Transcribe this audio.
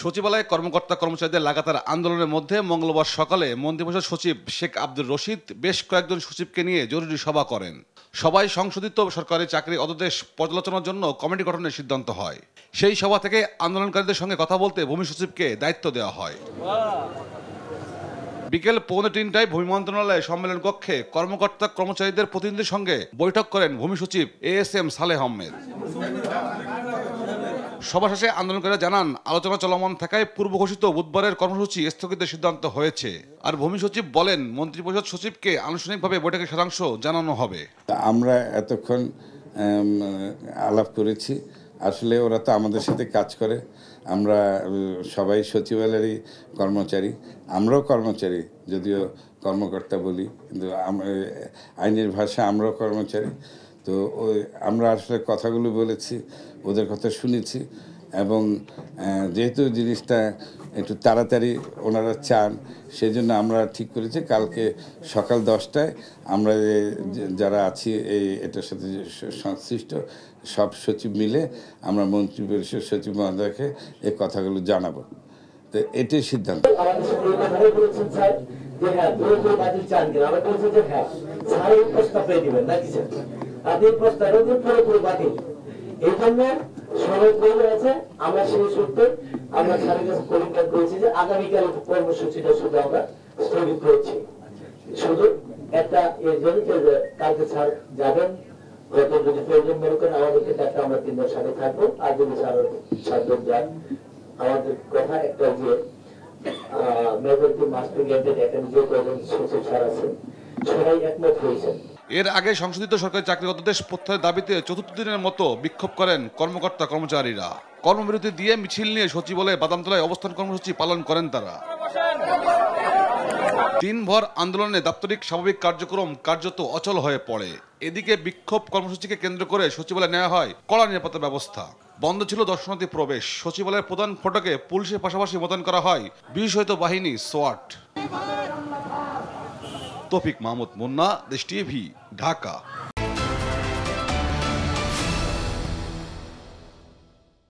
সচিবালয়ে কর্মকর্তা কর্মচারীদের লাগাতার আন্দোলনের মধ্যে মঙ্গলবার সকালে মন্ত্রিপরিষদ সচিব শেখ আব্দুর রশিদ বেশ কয়েকজন সচিবকে নিয়ে জরুরি সভা করেন। সবাই সংশোধিত সরকারি চাকরি অধ্যাদেশ পর্যালোচনার জন্য কমিটি গঠনের সিদ্ধান্ত হয়। সেই সভা থেকে আন্দোলনকারীদের সঙ্গে কথা বলতে ভূমি সচিবকে দায়িত্ব দেওয়া হয়। বিকেল 2:45টায় ভূমি মন্ত্রণালয়ে সম্মেলন কক্ষে কর্মকর্তা কর্মচারীদের প্রতিনিধিদের সঙ্গে বৈঠক করেন ভূমি সচিব ASM সালেহ আহমেদ। সভা শেষে আন্দোলনকারীরা জানান, আলোচনা চলমান থাকায় পূর্ব ঘোষিত বুধবারের কর্মসূচি স্থগিতের সিদ্ধান্ত হয়েছে। আর ভূমি সচিব বলেন, মন্ত্রিপরিষদ সচিবকে আনুষ্ঠানিকভাবে বৈঠকের সারাংশ জানানো হবে। আমরা এতক্ষণ আলাপ করেছি, আসলে ওরা তো আমাদের সাথে কাজ করে। আমরা সবাই সচিবালয়েরই কর্মচারী, আমরাও কর্মচারী, যদিও কর্মকর্তা বলি, কিন্তু আইনের ভাষা আমরাও কর্মচারী। তো আমরা আসলে কথাগুলো বলেছি, ওদের কথা শুনেছি, এবং যেহেতু জিনিসটা একটু তাড়াতাড়ি ওনারা চান, সেই জন্য আমরা ঠিক করেছি কালকে সকাল 10টায় আমরা যারা আছি এটার সাথে সংশ্লিষ্ট সব সচিব মিলে আমরা মন্ত্রিপরিষদ সচিব মহোদয়কে এই কথাগুলো জানাবো। তো এটাই সিদ্ধান্ত। এই জন্য সবাই বলে আছে, আমরা সেই সূত্রে আমরা স্যারের কাছে পরীক্ষা করেছি যে আগামীকাল কর্মসূচিটা শুধু আমরা স্থগিত করেছি। শুধু একটা এর জন্য যে কালকে স্যার যাবেন, যত যদি প্রয়োজন মনে করেন আমাদেরকে একটা আমরা 3 জন সাথে থাকবো। আর যদি স্যার যান, আমাদের কথা একটা যে মেজরিটি মাস্ট বি গ্রান্টেড, এখানে যে কয়েকজন সচিব স্যার আছেন সবাই একমত হয়েছেন। এর আগে সংশোধিত সরকারি চাকরি অধ্যাদেশ প্রত্যাহারের দাবিতে চতুর্থ দিনের মতো বিক্ষোভ করেন কর্মকর্তা কর্মচারীরা। কর্মবিরতি দিয়ে মিছিল নিয়ে সচিবালয়ে বাদামতলায় অবস্থান কর্মসূচি পালন করেন তারা। দিনভর আন্দোলনে দাপ্তরিক স্বাভাবিক কার্যক্রম কার্যত অচল হয়ে পড়ে। এদিকে বিক্ষোভ কর্মসূচিকে কেন্দ্র করে সচিবালয়ে নেওয়া হয় কড়া নিরাপত্তা ব্যবস্থা। বন্ধ ছিল দর্শনার্থী প্রবেশ। সচিবালয়ের প্রধান ফটকে পুলিশের পাশাপাশি মোতায়েন করা হয় বিশেষায়িত বাহিনী সোয়াট। তৌফিক মাহমুদ মুন্না, দেশ টিভি, ঢাকা।